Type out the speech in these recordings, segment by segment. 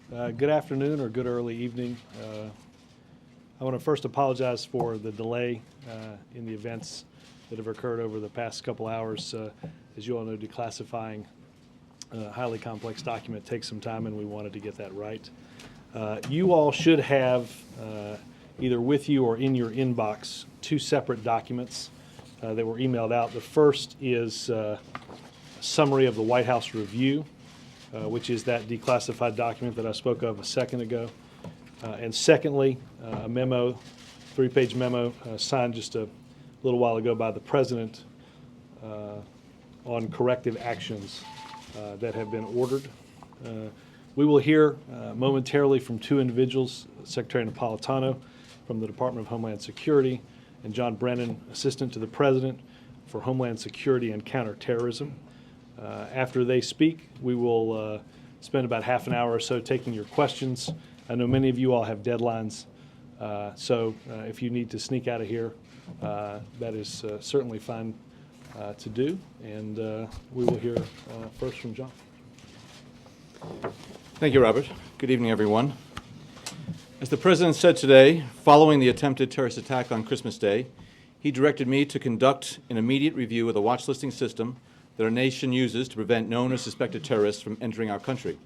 Good afternoon or good early evening. I want to first apologize for the delay in the events that have occurred over the past couple hours. As you all know, declassifying a highly complex document takes some time, and we wanted to get that right. You all should have either with you or in your inbox two separate documents that were emailed out. The first is a summary of the White House review, which is that declassified document that I spoke of a second ago. And secondly, a memo, 3-page memo signed just a little while ago by the President on corrective actions that have been ordered. We will hear momentarily from two individuals, Secretary Napolitano from the Department of Homeland Security and John Brennan, Assistant to the President for Homeland Security and Counterterrorism. After they speak, we will spend about half an hour or so taking your questions. I know many of you all have deadlines, so if you need to sneak out of here, that is certainly fine to do. And we will hear first from John. Thank you, Robert. Good evening, everyone. As the President said today, following the attempted terrorist attack on Christmas Day, he directed me to conduct an immediate review of the watch listing system that our nation uses to prevent known or suspected terrorists from entering our country.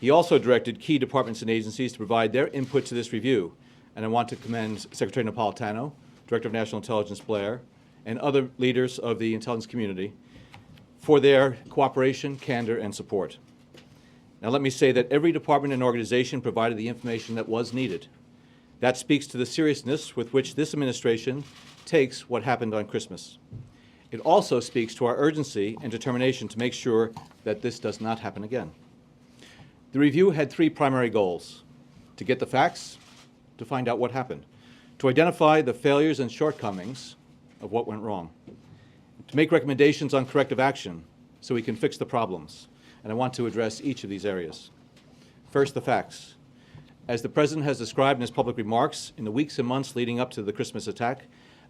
He also directed key departments and agencies to provide their input to this review, and I want to commend Secretary Napolitano, Director of National Intelligence Blair, and other leaders of the intelligence community for their cooperation, candor, and support. Now let me say that every department and organization provided the information that was needed. That speaks to the seriousness with which this administration takes what happened on Christmas. It also speaks to our urgency and determination to make sure that this does not happen again. The review had three primary goals: to get the facts, to find out what happened, to identify the failures and shortcomings of what went wrong, to make recommendations on corrective action so we can fix the problems. And I want to address each of these areas. First, the facts. As the President has described in his public remarks, in the weeks and months leading up to the Christmas attack,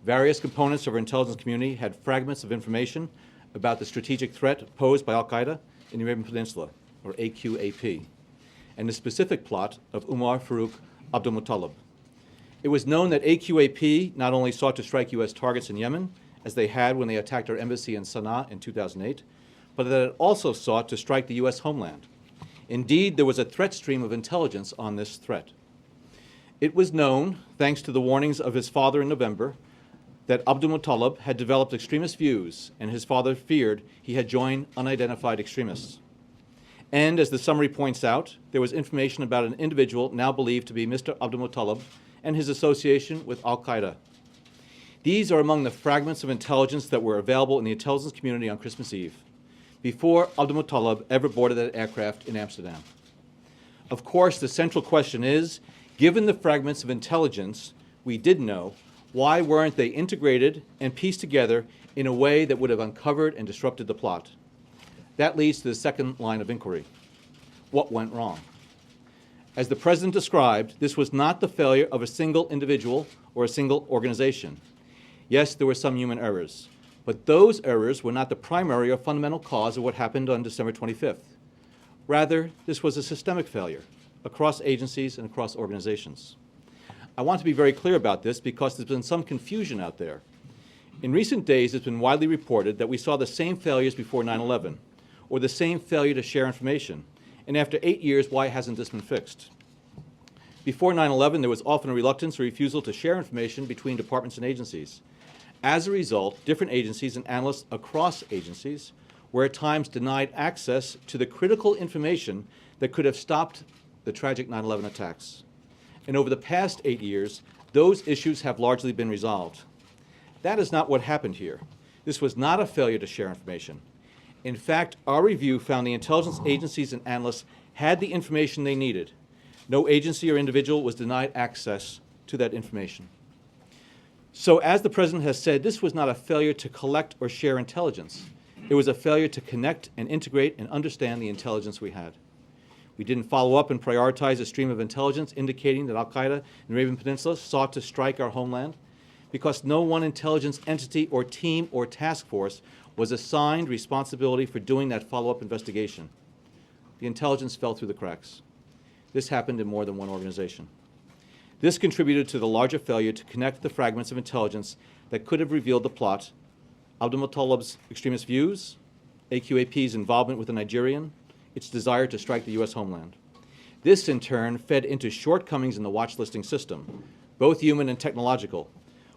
various components of our intelligence community had fragments of information about the strategic threat posed by al-Qaeda in the Arabian Peninsula, or AQAP, and the specific plot of Umar Farouk Abdulmutallab. It was known that AQAP not only sought to strike U.S. targets in Yemen, as they had when they attacked our embassy in Sana'a in 2008, but that it also sought to strike the U.S. homeland. Indeed, there was a threat stream of intelligence on this threat. It was known, thanks to the warnings of his father in November, that Abdulmutallab had developed extremist views, and his father feared he had joined unidentified extremists. And as the summary points out, there was information about an individual now believed to be Mr. Abdulmutallab and his association with al-Qaeda. These are among the fragments of intelligence that were available in the intelligence community on Christmas Eve, before Abdulmutallab ever boarded that aircraft in Amsterdam. Of course, the central question is, given the fragments of intelligence we did know, why weren't they integrated and pieced together in a way that would have uncovered and disrupted the plot? That leads to the second line of inquiry. What went wrong? As the President described, this was not the failure of a single individual or a single organization. Yes, there were some human errors, but those errors were not the primary or fundamental cause of what happened on December 25th. Rather, this was a systemic failure across agencies and across organizations. I want to be very clear about this because there's been some confusion out there. In recent days, it's been widely reported that we saw the same failures before 9/11, or the same failure to share information. And after 8 years, why hasn't this been fixed? Before 9/11, there was often a reluctance or refusal to share information between departments and agencies. As a result, different agencies and analysts across agencies were at times denied access to the critical information that could have stopped the tragic 9/11 attacks. And over the past 8 years, those issues have largely been resolved. That is not what happened here. This was not a failure to share information. In fact, our review found the intelligence agencies and analysts had the information they needed. No agency or individual was denied access to that information. So as the President has said, this was not a failure to collect or share intelligence. It was a failure to connect and integrate and understand the intelligence we had. We didn't follow up and prioritize a stream of intelligence indicating that al-Qaeda in the Arabian Peninsula sought to strike our homeland because no one intelligence entity or team or task force was assigned responsibility for doing that follow-up investigation. The intelligence fell through the cracks. This happened in more than one organization. This contributed to the larger failure to connect the fragments of intelligence that could have revealed the plot, Abdulmutalib's extremist views, AQAP's involvement with the Nigerian, its desire to strike the U.S. homeland. This, in turn, fed into shortcomings in the watch listing system, both human and technological,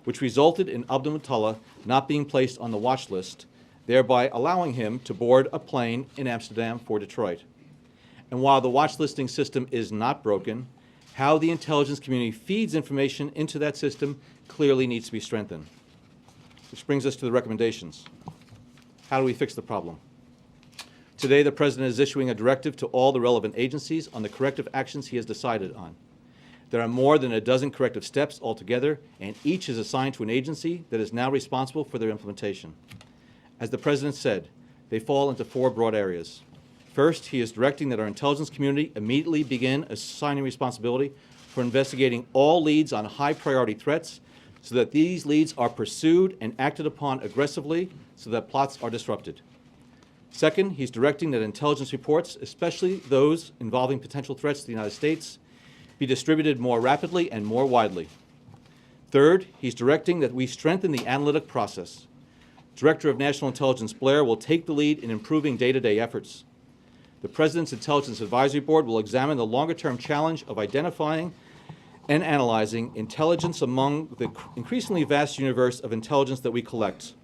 which resulted in Abdulmutallab not being placed on the watch list, thereby allowing him to board a plane in Amsterdam for Detroit. And while the watch listing system is not broken, how the intelligence community feeds information into that system clearly needs to be strengthened. Which brings us to the recommendations. How do we fix the problem? Today, the President is issuing a directive to all the relevant agencies on the corrective actions he has decided on. There are more than a dozen corrective steps altogether, and each is assigned to an agency that is now responsible for their implementation. As the President said, they fall into four broad areas. First, he is directing that our intelligence community immediately begin assigning responsibility for investigating all leads on high-priority threats so that these leads are pursued and acted upon aggressively so that plots are disrupted. Second, he's directing that intelligence reports, especially those involving potential threats to the United States, be distributed more rapidly and more widely. Third, he's directing that we strengthen the analytic process. Director of National Intelligence Blair will take the lead in improving day-to-day efforts. The President's Intelligence Advisory Board will examine the longer-term challenge of identifying and analyzing intelligence among the increasingly vast universe of intelligence that we collect.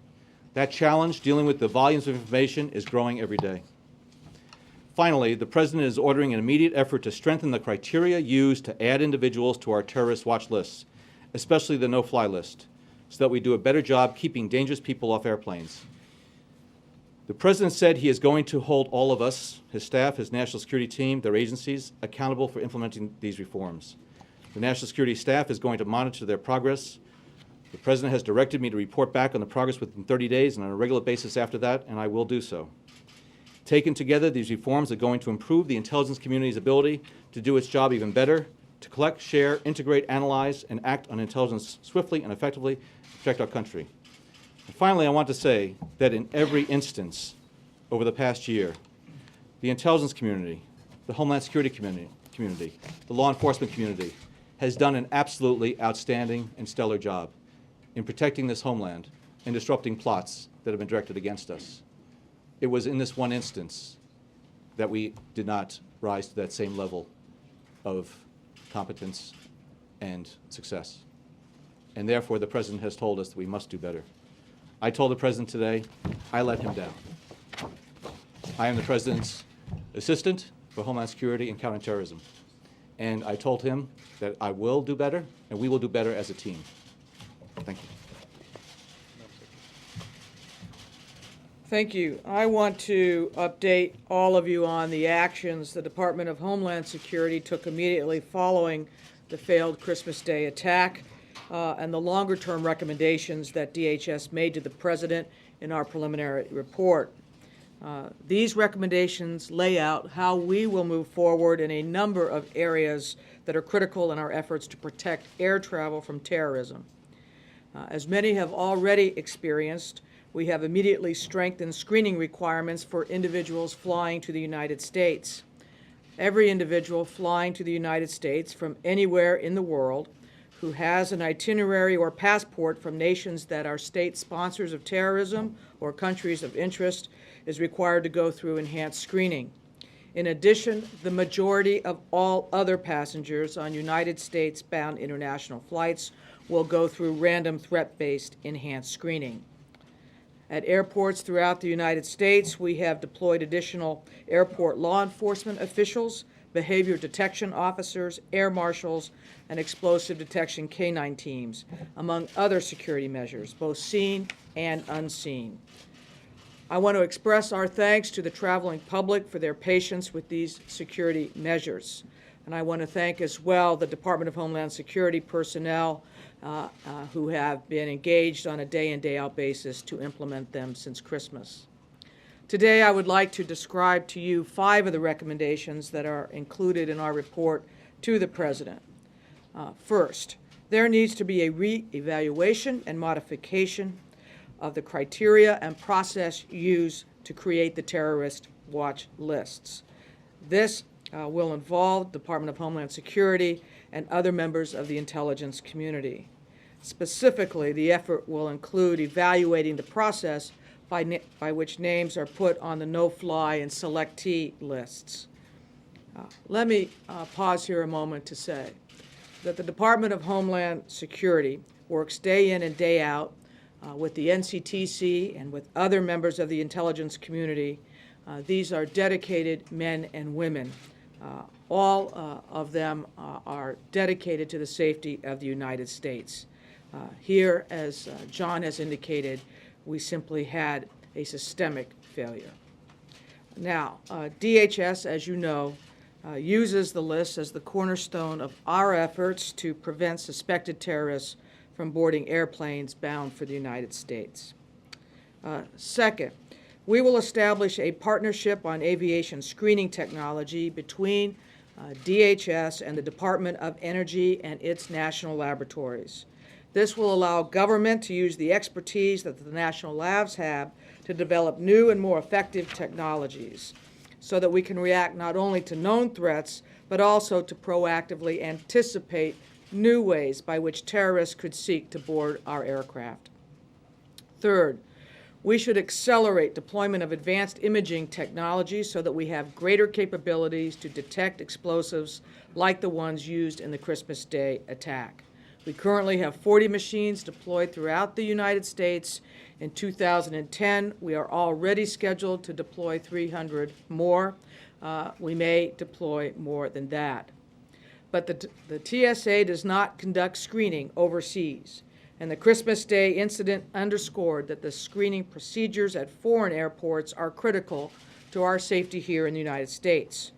That challenge, dealing with the volumes of information, is growing every day. Finally, the President is ordering an immediate effort to strengthen the criteria used to add individuals to our terrorist watch lists, especially the no-fly list, so that we do a better job keeping dangerous people off airplanes. The President said he is going to hold all of us, his staff, his national security team, their agencies, accountable for implementing these reforms. The national security staff is going to monitor their progress. The President has directed me to report back on the progress within 30 days and on a regular basis after that, and I will do so. Taken together, these reforms are going to improve the intelligence community's ability to do its job even better, to collect, share, integrate, analyze, and act on intelligence swiftly and effectively to protect our country. And finally, I want to say that in every instance over the past year, the intelligence community, the Homeland Security community, the law enforcement community has done an absolutely outstanding and stellar job in protecting this homeland and disrupting plots that have been directed against us. It was in this one instance that we did not rise to that same level of competence and success. And therefore, the President has told us that we must do better. I told the President today, I let him down. I am the President's assistant for Homeland Security and Counterterrorism. And I told him that I will do better, and we will do better as a team. Thank you. Thank you. I want to update all of you on the actions the Department of Homeland Security took immediately following the failed Christmas Day attack and the longer-term recommendations that DHS made to the President in our preliminary report. These recommendations lay out how we will move forward in a number of areas that are critical in our efforts to protect air travel from terrorism. As many have already experienced, we have immediately strengthened screening requirements for individuals flying to the United States. Every individual flying to the United States from anywhere in the world who has an itinerary or passport from nations that are state sponsors of terrorism or countries of interest is required to go through enhanced screening. In addition, the majority of all other passengers on United States-bound international flights will go through random threat-based enhanced screening. At airports throughout the United States, we have deployed additional airport law enforcement officials, behavior detection officers, air marshals, and explosive detection canine teams, among other security measures, both seen and unseen. I want to express our thanks to the traveling public for their patience with these security measures. And I want to thank as well the Department of Homeland Security personnel who have been engaged on a day-in, day-out basis to implement them since Christmas. Today, I would like to describe to you 5 of the recommendations that are included in our report to the President. First, there needs to be a re-evaluation and modification of the criteria and process used to create the terrorist watch lists. This will involve Department of Homeland Security and other members of the intelligence community. Specifically, the effort will include evaluating the process by which names are put on the no-fly and selectee lists. Let me pause here a moment to say that the Department of Homeland Security works day in and day out with the NCTC and with other members of the intelligence community. These are dedicated men and women. All of them are dedicated to the safety of the United States. Here, as John has indicated, we simply had a systemic failure. Now, DHS, as you know, uses the list as the cornerstone of our efforts to prevent suspected terrorists from boarding airplanes bound for the United States. Second, we will establish a partnership on aviation screening technology between DHS and the Department of Energy and its national laboratories. This will allow government to use the expertise that the national labs have to develop new and more effective technologies so that we can react not only to known threats, but also to proactively anticipate new ways by which terrorists could seek to board our aircraft. Third, we should accelerate deployment of advanced imaging technology so that we have greater capabilities to detect explosives like the ones used in the Christmas Day attack. We currently have 40 machines deployed throughout the United States. In 2010, we are already scheduled to deploy 300 more. We may deploy more than that. But the TSA does not conduct screening overseas. And the Christmas Day incident underscored that the screening procedures at foreign airports are critical to our safety here in the United States.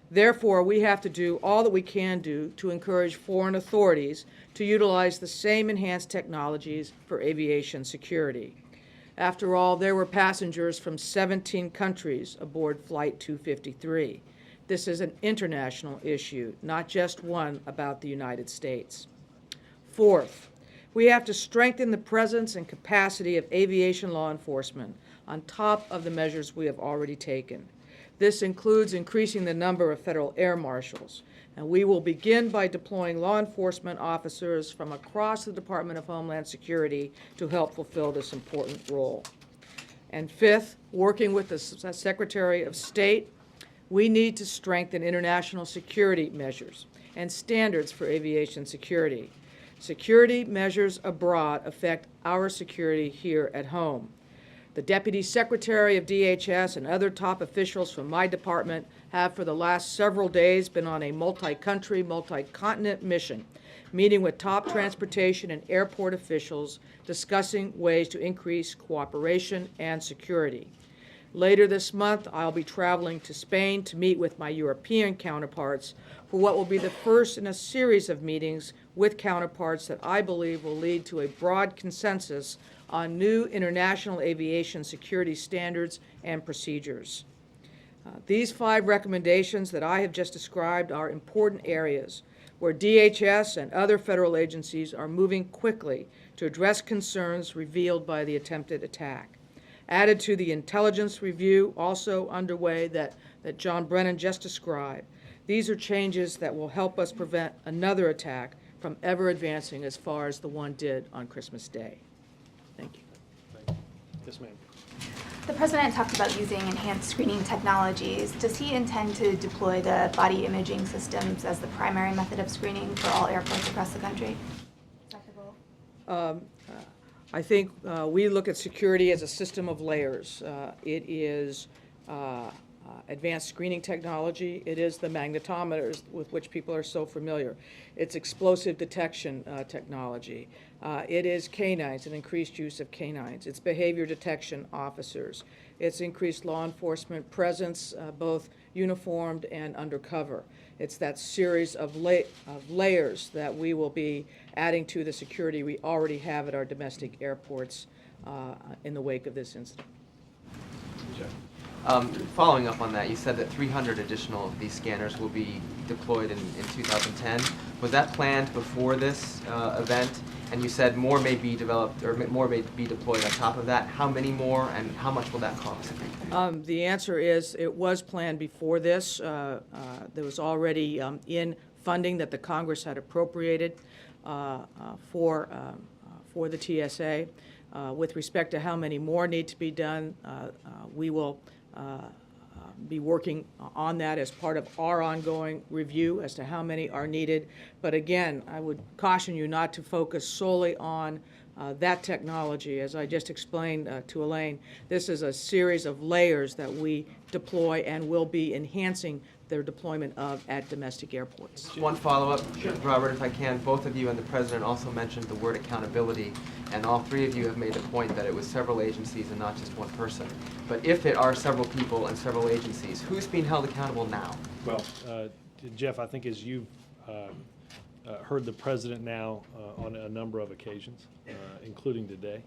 Therefore, we have to do all that we can do to encourage foreign authorities to utilize the same enhanced technologies for aviation security. After all, there were passengers from 17 countries aboard Flight 253. This is an international issue, not just one about the United States. Fourth, we have to strengthen the presence and capacity of aviation law enforcement on top of the measures we have already taken. This includes increasing the number of federal air marshals, and we will begin by deploying law enforcement officers from across the Department of Homeland Security to help fulfill this important role. And fifth, working with the Secretary of State, we need to strengthen international security measures and standards for aviation security. Security measures abroad affect our security here at home. The Deputy Secretary of DHS and other top officials from my department have for the last several days been on a multi-country, multi-continent mission, meeting with top transportation and airport officials, discussing ways to increase cooperation and security. Later this month, I'll be traveling to Spain to meet with my European counterparts for what will be the first in a series of meetings with counterparts that I believe will lead to a broad consensus on new international aviation security standards and procedures. These 5 recommendations that I have just described are important areas where DHS and other federal agencies are moving quickly to address concerns revealed by the attempted attack. Added to the intelligence review also underway that John Brennan just described, these are changes that will help us prevent another attack from ever advancing as far as the one did on Christmas Day. Thank you. Yes, ma'am. The President talked about using enhanced screening technologies. Does he intend to deploy the body imaging systems as the primary method of screening for all airports across the country? I think we look at security as a system of layers. It is advanced screening technology. It is the magnetometers with which people are so familiar. It's explosive detection technology. It is canines, an increased use of canines. It's behavior detection officers. It's increased law enforcement presence, both uniformed and undercover. It's that series of layers that we will be adding to the security we already have at our domestic airports in the wake of this incident. Following up on that, you said that 300 additional of these scanners will be deployed in 2010. Was that planned before this event? And you said more may be developed, or more may be deployed on top of that. How many more, and how much will that cost? The answer is it was planned before this. There was already in funding that the Congress had appropriated for the TSA. With respect to how many more need to be done, we will be working on that as part of our ongoing review as to how many are needed. But again, I would caution you not to focus solely on that technology. As I just explained to Elaine, this is a series of layers that we deploy and will be enhancing their deployment of at domestic airports. One follow-up, Robert, if I can. Both of you and the President also mentioned the word accountability, and all three of you have made the point that it was several agencies and not just one person. But if it are several people and several agencies, who's being held accountable now? Well, Jeff, I think as you've heard the President now on a number of occasions, including today,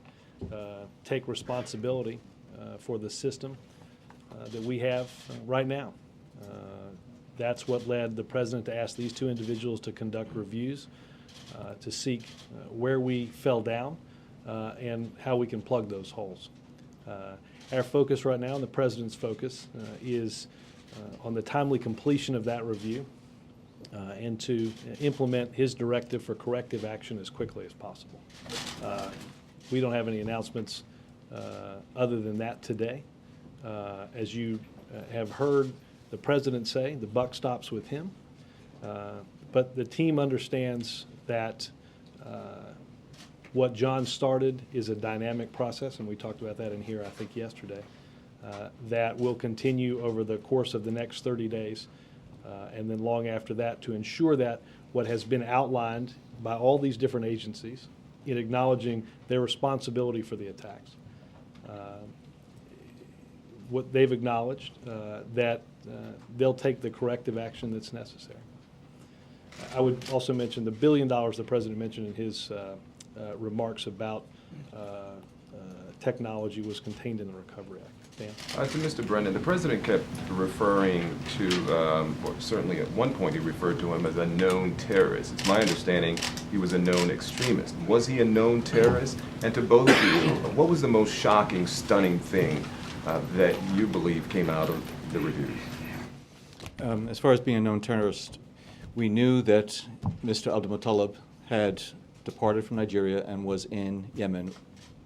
take responsibility for the system that we have right now. That's what led the President to ask these two individuals to conduct reviews, to seek where we fell down and how we can plug those holes. Our focus right now, and the President's focus, is on the timely completion of that review and to implement his directive for corrective action as quickly as possible. We don't have any announcements other than that today. As you have heard the President say, the buck stops with him. But the team understands that what John started is a dynamic process, and we talked about that in here, I think, yesterday, that will continue over the course of the next 30 days, and then long after that, to ensure that what has been outlined by all these different agencies in acknowledging their responsibility for the attacks, what they've acknowledged, that they'll take the corrective action that's necessary. I would also mention the $1 billion the President mentioned in his remarks about technology was contained in the Recovery Act. Dan? To Mr. Brennan, the President kept referring to, or certainly at one point he referred to him as a known terrorist. It's my understanding he was a known extremist. Was he a known terrorist? And to both of you, what was the most shocking, stunning thing that you believe came out of the review? As far as being a known terrorist, we knew that Mr. Abdul-Muttalib had departed from Nigeria and was in Yemen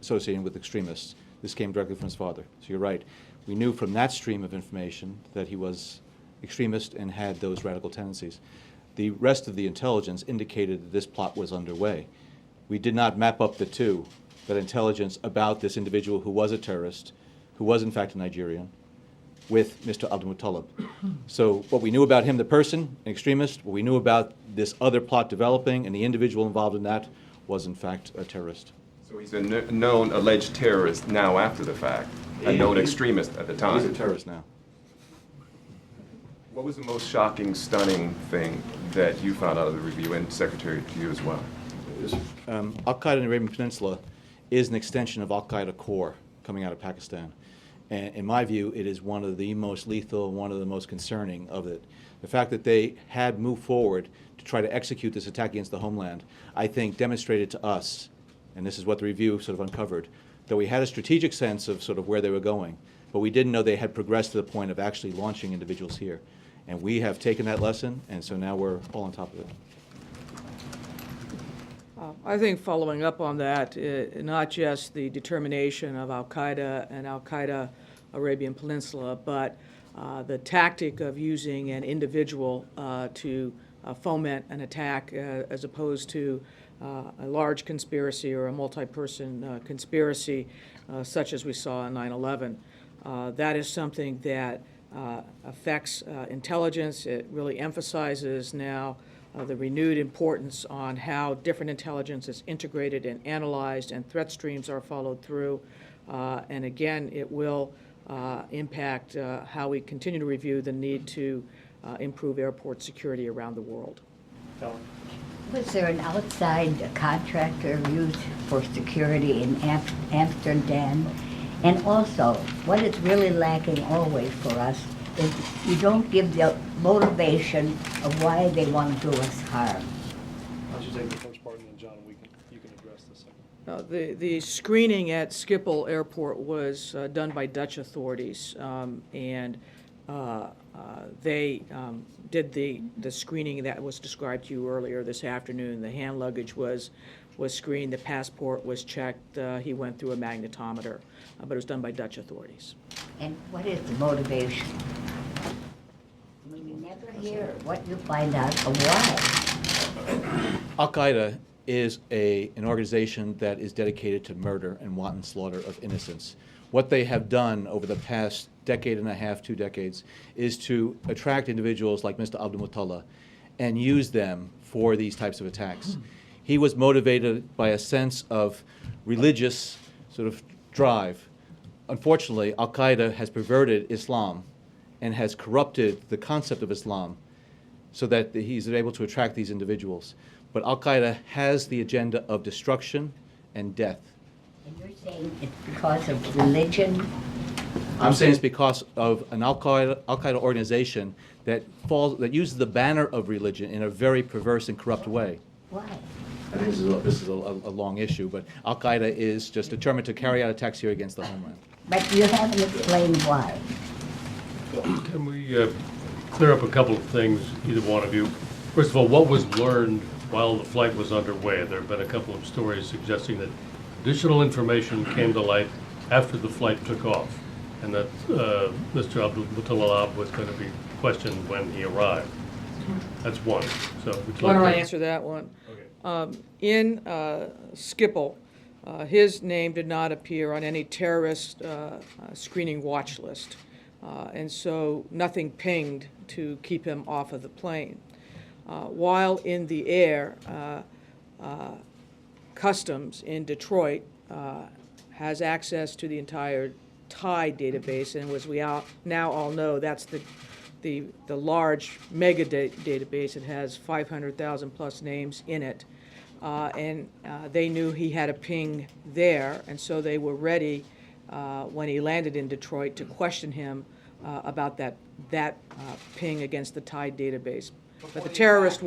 associating with extremists. This came directly from his father. So you're right. We knew from that stream of information that he was extremist and had those radical tendencies. The rest of the intelligence indicated that this plot was underway. We did not map up the two, that intelligence about this individual who was a terrorist, who was in fact a Nigerian, with Mr. Abdul-Muttalib. So what we knew about him, the person, an extremist, what we knew about this other plot developing and the individual involved in that was in fact a terrorist. So he's a known alleged terrorist now after the fact, a known extremist at the time. He's a terrorist now. What was the most shocking, stunning thing that you found out of the review, and Secretary, to you as well? Al-Qaeda in the Arabian Peninsula is an extension of Al-Qaeda core coming out of Pakistan. And in my view, it is one of the most lethal, one of the most concerning of it. The fact that they had moved forward to try to execute this attack against the homeland, I think demonstrated to us, and this is what the review sort of uncovered, that we had a strategic sense of sort of where they were going, but we didn't know they had progressed to the point of actually launching individuals here. And we have taken that lesson, and so now we're all on top of it. I think following up on that, not just the determination of Al-Qaeda and Al-Qaeda Arabian Peninsula, but the tactic of using an individual to foment an attack as opposed to a large conspiracy or a multi-person conspiracy such as we saw on 9/11. That is something that affects intelligence. It really emphasizes now the renewed importance on how different intelligence is integrated and analyzed and threat streams are followed through. And again, it will impact how we continue to review the need to improve airport security around the world. Helen? Was there an outside contractor used for security in Amsterdam? And also, what is really lacking always for us is you don't give the motivation of why they want to do us harm. Why don't you take the first part, and then John, you can address The screening at Schiphol Airport was done by Dutch authorities, and they did the screening that was described to you earlier this afternoon. The hand luggage was screened, the passport was checked, he went through a magnetometer, but it was done by Dutch authorities. And what is the motivation? I mean, you never hear what you find out or why. Al-Qaeda is an organization that is dedicated to murder and wanton slaughter of innocents. What they have done over the past decade and a half, 2 decades, is to attract individuals like Mr. Abdul Muttalib and use them for these types of attacks. He was motivated by a sense of religious sort of drive. Unfortunately, Al-Qaeda has perverted Islam and has corrupted the concept of Islam so that he's able to attract these individuals. But Al-Qaeda has the agenda of destruction and death. And you're saying it's because of religion? I'm saying it's because of an Al-Qaeda organization that uses the banner of religion in a very perverse and corrupt way. Why? I think this is a long issue, but Al-Qaeda is just determined to carry out attacks here against the homeland. But you haven't explained why. Can we clear up a couple of things, either one of you? First of all, what was learned while the flight was underway? There have been a couple of stories suggesting that additional information came to light after the flight took off, and that Mr. Abdul Muttalib was going to be questioned when he arrived. That's one. So would you Why like don't I to- answer that one? Okay. In Schiphol, his name did not appear on any terrorist screening watch list, and so nothing pinged to keep him off of the plane. While in the air, Customs in Detroit has access to the entire Thai database, and as we now all know, that's the large mega database. It has 500,000 plus names in it, and they knew he had a ping there, and so they were ready when he landed in Detroit to question him about that ping against the Thai database. But the terrorist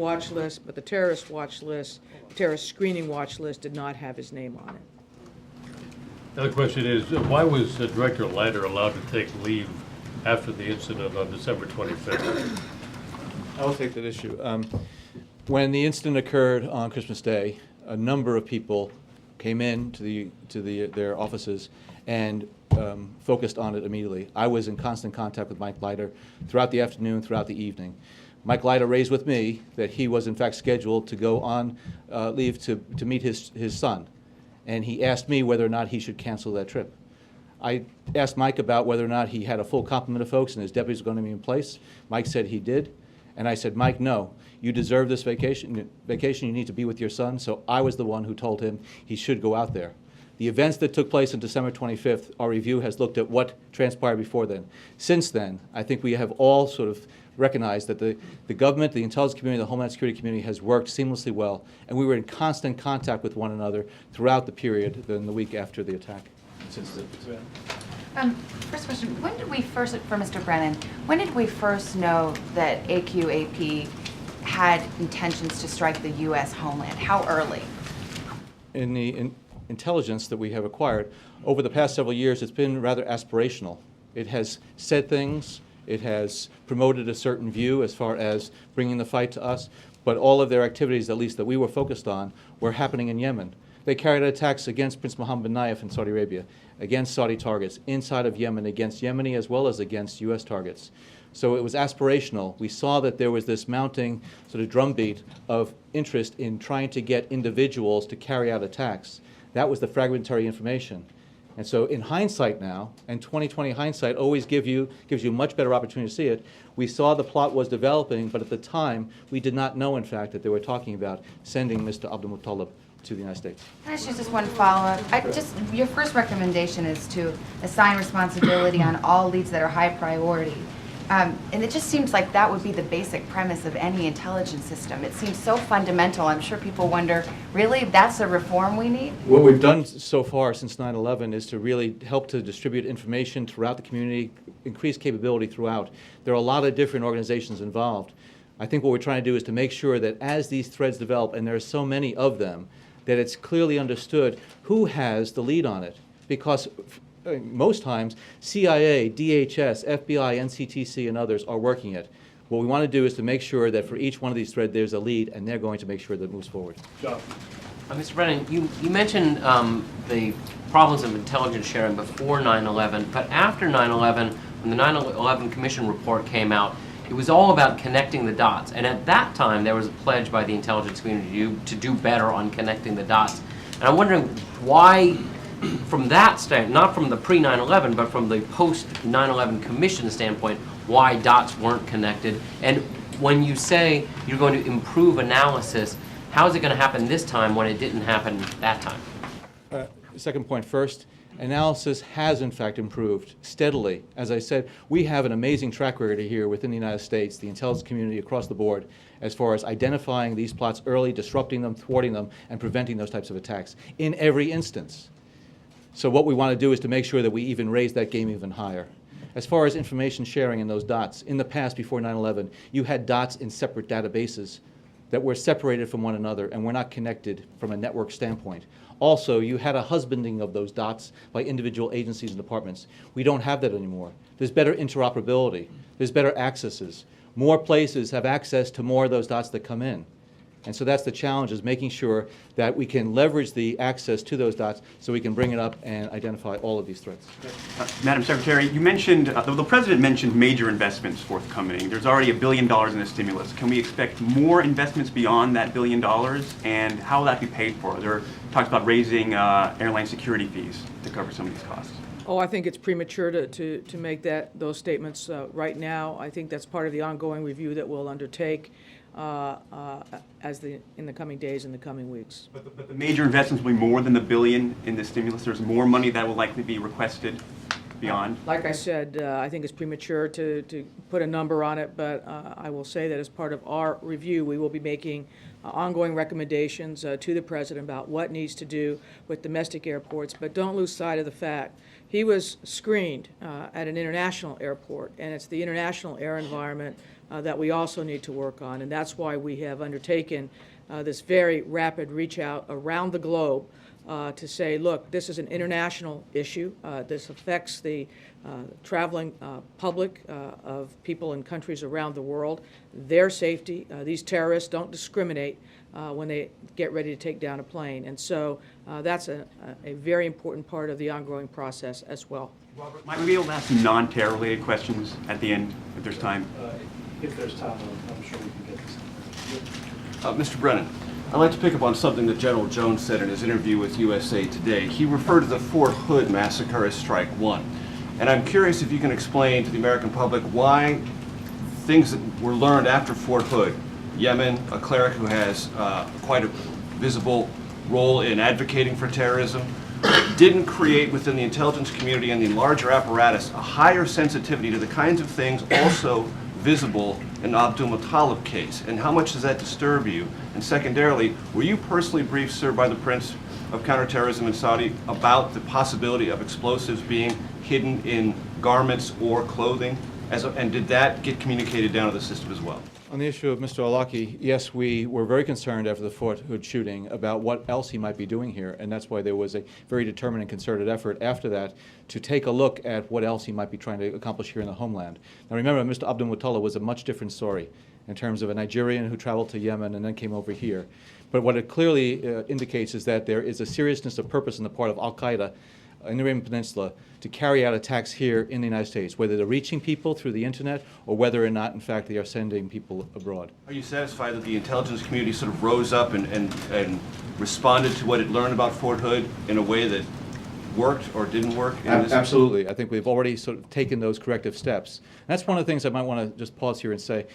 screening watch list did not have his name on it. The other question is, why was Director Leiter allowed to take leave after the incident on December 25th? I will take that issue. When the incident occurred on Christmas Day, a number of people came in to their offices and focused on it immediately. I was in constant contact with Mike Leiter throughout the afternoon, throughout the evening. Mike Leiter raised with me that he was in fact scheduled to go on leave to meet his son, and he asked me whether or not he should cancel that trip. I asked Mike about whether or not he had a full complement of folks and his deputies were going to be in place. Mike said he did, and I said, Mike, no, you deserve this vacation, you need to be with your son, so I was the one who told him he should go out there. The events that took place on December 25th, our review has looked at what transpired before then. Since then, I think we have all sort of recognized that the government, the intelligence community, the Homeland Security community has worked seamlessly well, and we were in constant contact with one another throughout the period, then the week after the attack. First question, when did we first, for Mr. Brennan, when did we first know that AQAP had intentions to strike the U.S. homeland? How early? In the intelligence that we have acquired, over the past several years, it's been rather aspirational. It has said things, it has promoted a certain view as far as bringing the fight to us, but all of their activities, at least that we were focused on, were happening in Yemen. They carried out attacks against Prince Mohammed bin Nayef in Saudi Arabia, against Saudi targets, inside of Yemen, against Yemeni as well as against U.S. targets. So it was aspirational. We saw that there was this mounting sort of drumbeat of interest in trying to get individuals to carry out attacks. That was the fragmentary information. And so in hindsight now, and 20/20 hindsight always gives you a much better opportunity to see it, we saw the plot was developing, but at the time, we did not know, in fact, that they were talking about sending Mr. Abdul Muttalib to the United States. Can I ask you just one follow-up? Your first recommendation is to assign responsibility on all leads that are high priority. And it just seems like that would be the basic premise of any intelligence system. It seems so fundamental. I'm sure people wonder, really, that's a reform we need? What we've done so far since 9/11 is to really help to distribute information throughout the community, increase capability throughout. There are a lot of different organizations involved. I think what we're trying to do is to make sure that as these threads develop, and there are so many of them, that it's clearly understood who has the lead on it. Because most times, CIA, DHS, FBI, NCTC, and others are working it. What we want to do is to make sure that for each one of these threads, there's a lead, and they're going to make sure that it moves forward. John. Mr. Brennan, you mentioned the problems of intelligence sharing before 9/11, but after 9/11, when the 9/11 Commission report came out, it was all about connecting the dots. And at that time, there was a pledge by the intelligence community to do better on connecting the dots. And I'm wondering why, from that standpoint, not from the pre-9/11, but from the post-9/11 Commission standpoint, why dots weren't connected. And when you say you're going to improve analysis, how is it going to happen this time when it didn't happen that time? Second point first, analysis has in fact improved steadily. As I said, we have an amazing track record here within the United States, the intelligence community across the board, as far as identifying these plots early, disrupting them, thwarting them, and preventing those types of attacks in every instance. So what we want to do is to make sure that we even raise that game even higher. As far as information sharing in those dots, in the past, before 9/11, you had dots in separate databases that were separated from one another and were not connected from a network standpoint. Also, you had a husbanding of those dots by individual agencies and departments. We don't have that anymore. There's better interoperability. There's better accesses. More places have access to more of those dots that come in. And so that's the challenge, is making sure that we can leverage the access to those dots so we can bring it up and identify all of these threats. Madam Secretary, you mentioned, the President mentioned major investments forthcoming. There's already $1 billion in the stimulus. Can we expect more investments beyond that $1 billion? And how will that be paid for? There are talks about raising airline security fees to cover some of these costs. Oh, I think it's premature to make those statements right now. I think that's part of the ongoing review that we'll undertake in the coming days and the coming weeks. But the major investments will be more than the $1 billion in the stimulus. There's more money that will likely be requested beyond. Like I said, I think it's premature to put a number on it, but I will say that as part of our review, we will be making ongoing recommendations to the President about what needs to do with domestic airports. But don't lose sight of the fact he was screened at an international airport, and it's the international air environment that we also need to work on, and that's why we have undertaken this very rapid reach out around the globe to say, look, this is an international issue. This affects the traveling public of people in countries around the world, their safety. These terrorists don't discriminate when they get ready to take down a plane, and so that's a very important part of the ongoing process as well. Robert, might we be able to ask some non-terror related questions at the end, if there's time? If there's time, I'm sure we can get this. Mr. Brennan, I'd like to pick up on something that General Jones said in his interview with USA Today. He referred to the Fort Hood massacre as Strike One. And I'm curious if you can explain to the American public why things that were learned after Fort Hood, Yemen, a cleric who has quite a visible role in advocating for terrorism, didn't create within the intelligence community and the larger apparatus a higher sensitivity to the kinds of things also visible in the Abdul Muttalib case, and how much does that disturb you? And secondarily, were you personally briefed, sir, by the Prince of Counterterrorism in Saudi about the possibility of explosives being hidden in garments or clothing? And did that get communicated down to the system as well? On the issue of Mr. Al-Awlaki, yes, we were very concerned after the Fort Hood shooting about what else he might be doing here, and that's why there was a very determined and concerted effort after that to take a look at what else he might be trying to accomplish here in the homeland. Now remember, Mr. Abdul Muttalib was a much different story in terms of a Nigerian who traveled to Yemen and then came over here. But what it clearly indicates is that there is a seriousness of purpose on the part of Al-Qaeda in the Arabian Peninsula to carry out attacks here in the United States, whether they're reaching people through the internet or whether or not, in fact, they are sending people abroad. Are you satisfied that the intelligence community sort of rose up and responded to what it learned about Fort Hood in a way that worked or didn't work? Absolutely. I think we've already sort of taken those corrective steps. And that's one of the things I might want to just pause here and say.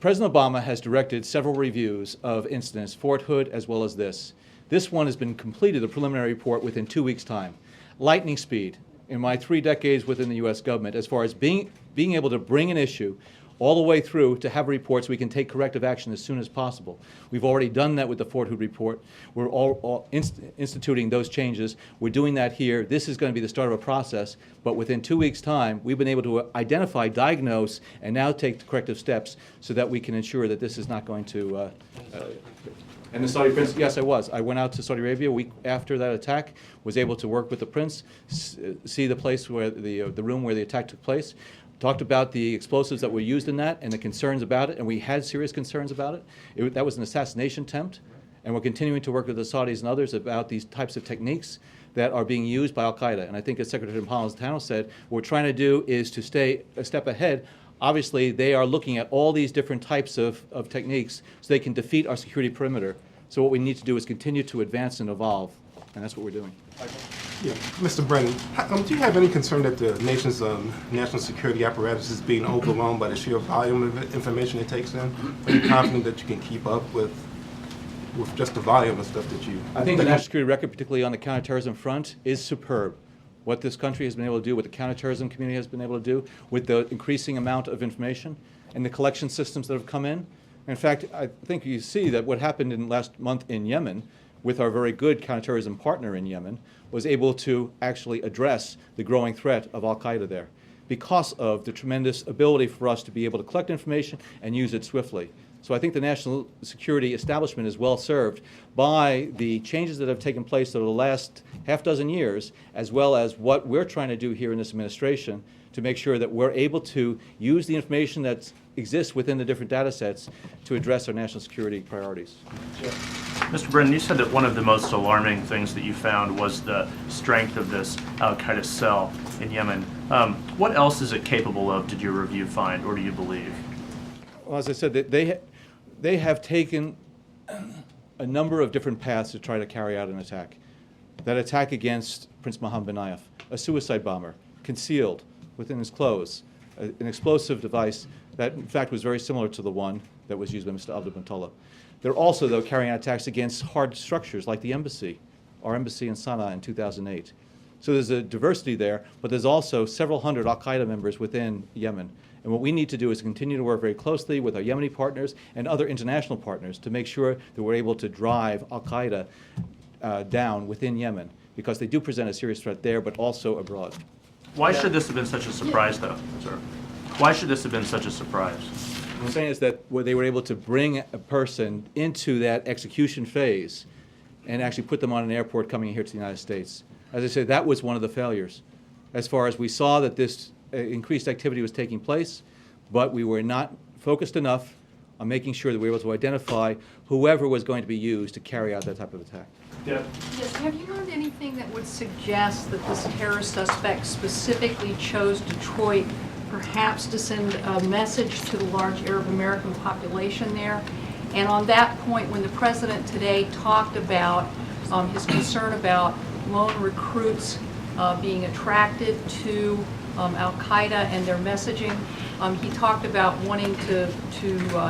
President Obama has directed several reviews of incidents, Fort Hood as well as this. This one has been completed, the preliminary report, within 2 weeks' time. Lightning speed in my 3 decades within the U.S. government as far as being able to bring an issue all the way through to have reports so we can take corrective action as soon as possible. We've already done that with the Fort Hood report. We're all instituting those changes. We're doing that here. This is going to be the start of a process, but within 2 weeks' time, we've been able to identify, diagnose, and now take the corrective steps so that we can ensure that this is not going to and the Saudi prince, yes, I was. I went out to Saudi Arabia a week after that attack, was able to work with the prince, see the place where the room where the attack took place, talked about the explosives that were used in that and the concerns about it, and we had serious concerns about it. That was an assassination attempt, and we're continuing to work with the Saudis and others about these types of techniques that are being used by Al-Qaeda. And I think, as Secretary Napolitano said, what we're trying to do is to stay a step ahead. Obviously, they are looking at all these different types of techniques so they can defeat our security perimeter. So what we need to do is continue to advance and evolve, and that's what we're doing. Yeah, Mr. Brennan, do you have any concern that the nation's national security apparatus is being overwhelmed by the sheer volume of information it takes in? Are you confident that you can keep up with just the volume of stuff that you... I think the national security record, particularly on the counterterrorism front, is superb. What this country has been able to do, what the counterterrorism community has been able to do, with the increasing amount of information and the collection systems that have come in. In fact, I think you see that what happened in last month in Yemen with our very good counterterrorism partner in Yemen was able to actually address the growing threat of Al-Qaeda there because of the tremendous ability for us to be able to collect information and use it swiftly. So I think the national security establishment is well served by the changes that have taken place over the last half dozen years, as well as what we're trying to do here in this administration to make sure that we're able to use the information that exists within the different data sets to address our national security priorities. Mr. Brennan, you said that one of the most alarming things that you found was the strength of this al-Qaeda cell in Yemen. What else is it capable of, did your review find, or do you believe? Well, as I said, they have taken a number of different paths to try to carry out an attack. That attack against Prince Mohammed bin Nayef, a suicide bomber, concealed within his clothes, an explosive device that in fact was very similar to the one that was used by Mr. Abdul Muttalib. They're also, though, carrying out attacks against hard structures like the embassy, our embassy in Sana'a in 2008. So there's a diversity there, but there's also several hundred al-Qaeda members within Yemen. And what we need to do is continue to work very closely with our Yemeni partners and other international partners to make sure that we're able to drive al-Qaeda down within Yemen, because they do present a serious threat there, but also abroad. Why should this have been such a surprise, though, sir? Why should this have been such a surprise? What I'm saying is that they were able to bring a person into that execution phase and actually put them on an airport coming here to the United States. As I said, that was one of the failures. As far as we saw that this increased activity was taking place, but we were not focused enough on making sure that we were able to identify whoever was going to be used to carry out that type of attack. Yeah. Yes, have you learned anything that would suggest that this terrorist suspect specifically chose Detroit, perhaps to send a message to the large Arab American population there? And on that point, when the president today talked about his concern about lone recruits being attracted to al-Qaeda and their messaging, he talked about wanting to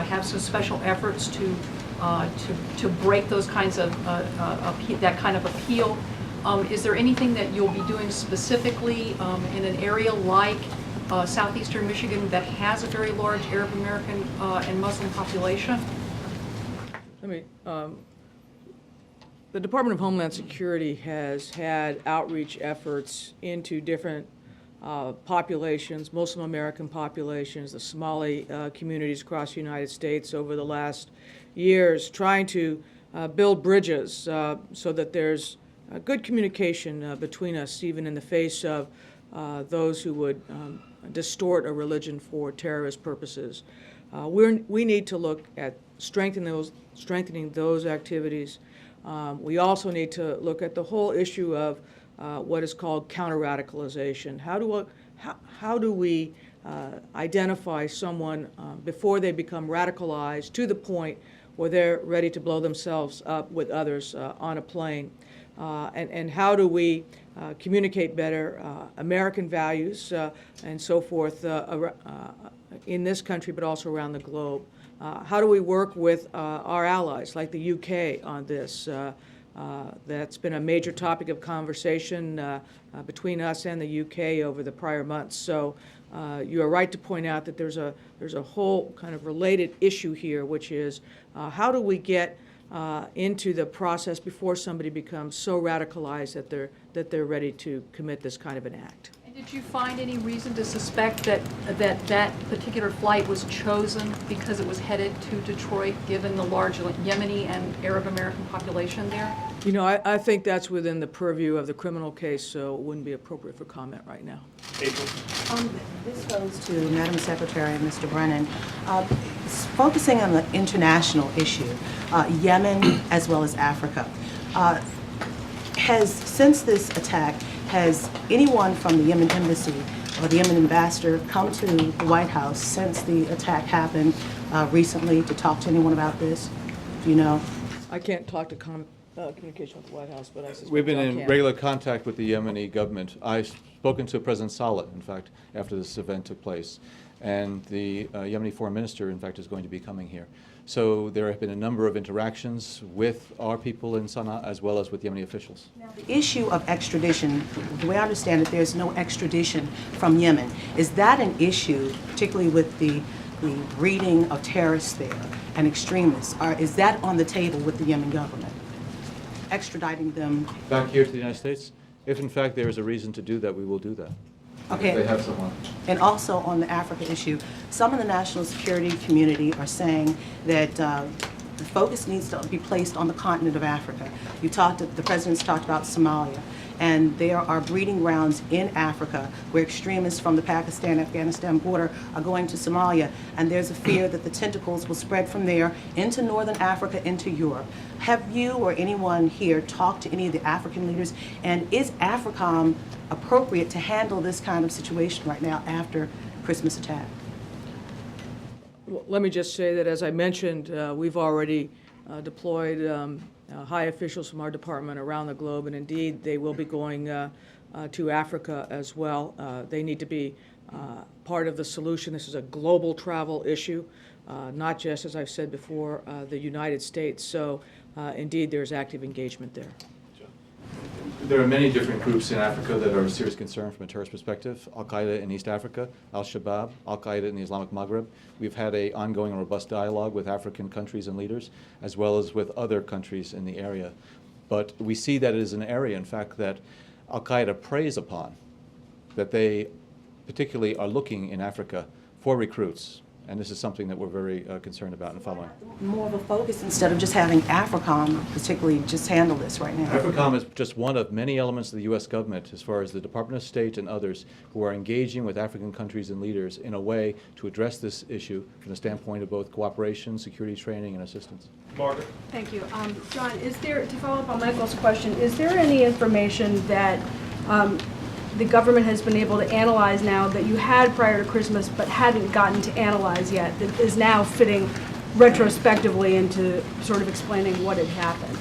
have some special efforts to break those kinds of that kind of appeal. Is there anything that you'll be doing specifically in an area like southeastern Michigan that has a very large Arab American and Muslim population? The Department of Homeland Security has had outreach efforts into different populations, Muslim American populations, the Somali communities across the United States over the last years, trying to build bridges so that there's good communication between us, even in the face of those who would distort a religion for terrorist purposes. We need to look at strengthening those activities. We also need to look at the whole issue of what is called counter-radicalization. How do we identify someone before they become radicalized to the point where they're ready to blow themselves up with others on a plane? And how do we communicate better American values and so forth in this country, but also around the globe? How do we work with our allies, like the UK, on this? That's been a major topic of conversation between us and the UK over the prior months. So you are right to point out that there's a whole kind of related issue here, which is how do we get into the process before somebody becomes so radicalized that they're ready to commit this kind of an act. And did you find any reason to suspect that that particular flight was chosen because it was headed to Detroit, given the large Yemeni and Arab American population there? You know, I think that's within the purview of the criminal case, so it wouldn't be appropriate for comment right now. This goes to Madam Secretary and Mr. Brennan. Focusing on the international issue, Yemen as well as Africa, since this attack, has anyone from the Yemen embassy or the Yemen ambassador come to the White House since the attack happened recently to talk to anyone about this? Do you know? I can't talk to communication with the White House, but I suspect We've been I in can. regular contact with the Yemeni government. I've spoken to President Saleh, in fact, after this event took place. And the Yemeni foreign minister, in fact, is going to be coming here. So there have been a number of interactions with our people in Sana'a as well as with Yemeni officials. Now, the issue of extradition, the way I understand it, there's no extradition from Yemen. Is that an issue, particularly with the breeding of terrorists there and extremists? Is that on the table with the Yemen government? Extraditing them? Back here to the United States, if in fact there is a reason to do that, we will do that. Okay. If they have someone. And also on the Africa issue, some of the national security community are saying that the focus needs to be placed on the continent of Africa. The president's talked about Somalia, and there are breeding grounds in Africa where extremists from the Pakistan-Afghanistan border are going to Somalia, and there's a fear that the tentacles will spread from there into northern Africa, into Europe. Have you or anyone here talked to any of the African leaders, and is AFRICOM appropriate to handle this kind of situation right now after Christmas attack? Well, let me just say that, as I mentioned, we've already deployed high officials from our department around the globe, and indeed they will be going to Africa as well. They need to be part of the solution. This is a global travel issue, not just, as I've said before, the United States. So indeed there's active engagement there. There are many different groups in Africa that are a serious concern from a terrorist perspective. Al-Qaeda in East Africa, Al-Shabaab, Al-Qaeda in the Islamic Maghreb. We've had an ongoing and robust dialogue with African countries and leaders, as well as with other countries in the area. But we see that it is an area, in fact, that Al-Qaeda preys upon, that they particularly are looking in Africa for recruits. And this is something that we're very concerned about and following. More of a focus instead of just having AFRICOM particularly just handle this right now. AFRICOM is just one of many elements of the U.S. government as far as the Department of State and others who are engaging with African countries and leaders in a way to address this issue from the standpoint of both cooperation, security training, and assistance. Margaret. Thank you. John, is there, to follow up on Michael's question, is there any information that the government has been able to analyze now that you had prior to Christmas but hadn't gotten to analyze yet, that is now fitting retrospectively into sort of explaining what had happened?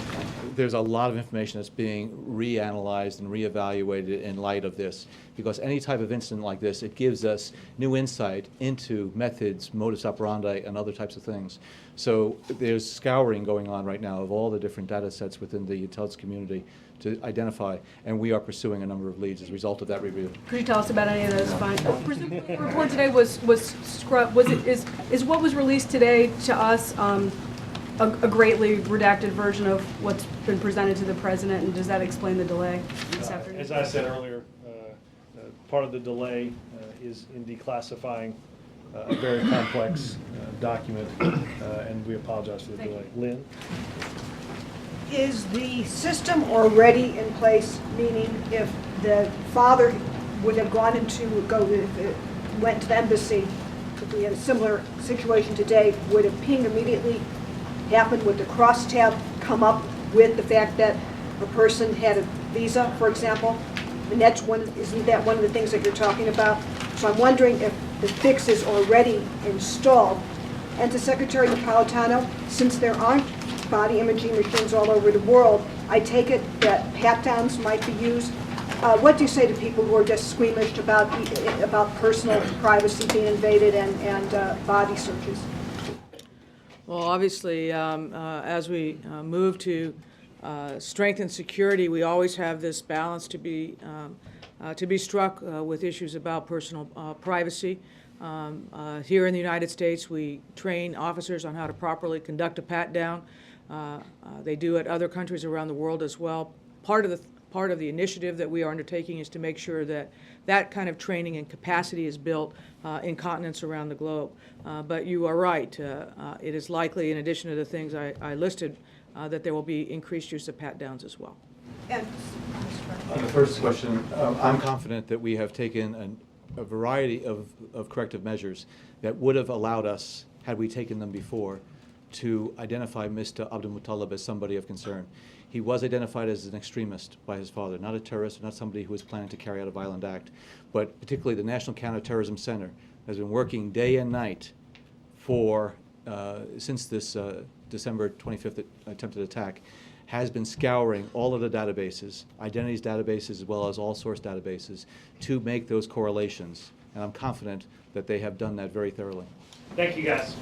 There's a lot of information that's being reanalyzed and reevaluated in light of this, because any type of incident like this, it gives us new insight into methods, modus operandi, and other types of things. So there's scouring going on right now of all the different data sets within the intelligence community to identify, and we are pursuing a number of leads as a result of that review. Could you tell us about any of those findings? Presumably the report today is what was released today to us a greatly redacted version of what's been presented to the president, and does that explain the delay this afternoon? As I said earlier, part of the delay is in declassifying a very complex document, and we apologize for the delay. Lynn? Is the system already in place, meaning if the father would have went to the embassy, if we had a similar situation today, would a ping immediately happen? Would the crosstab come up with the fact that a person had a visa, for example? And that's isn't that one of the things that you're talking about? So I'm wondering if the fix is already installed. And to Secretary Napolitano, since there aren't body imaging machines all over the world, I take it that pat-downs might be used. What do you say to people who are just squeamish about personal privacy being invaded and body searches? Well, obviously, as we move to strengthen security, we always have this balance to be to be struck with issues about personal privacy. Here in the United States, we train officers on how to properly conduct a pat-down. They do at other countries around the world as well. Part of the initiative that we are undertaking is to make sure that that kind of training and capacity is built in continents around the globe. But you are right. It is likely, in addition to the things I listed, that there will be increased use of pat-downs as well. And On the first question, I'm confident that we have taken a variety of corrective measures that would have allowed us, had we taken them before, to identify Mr. Abdulmutallab as somebody of concern. He was identified as an extremist by his father, not a terrorist, not somebody who was planning to carry out a violent act, but particularly the National Counterterrorism Center has been working day and night for, since this December 25th attempted attack, has been scouring all of the databases, identities databases as well as all source databases, to make those correlations. And I'm confident that they have done that very thoroughly. Thank you, guys.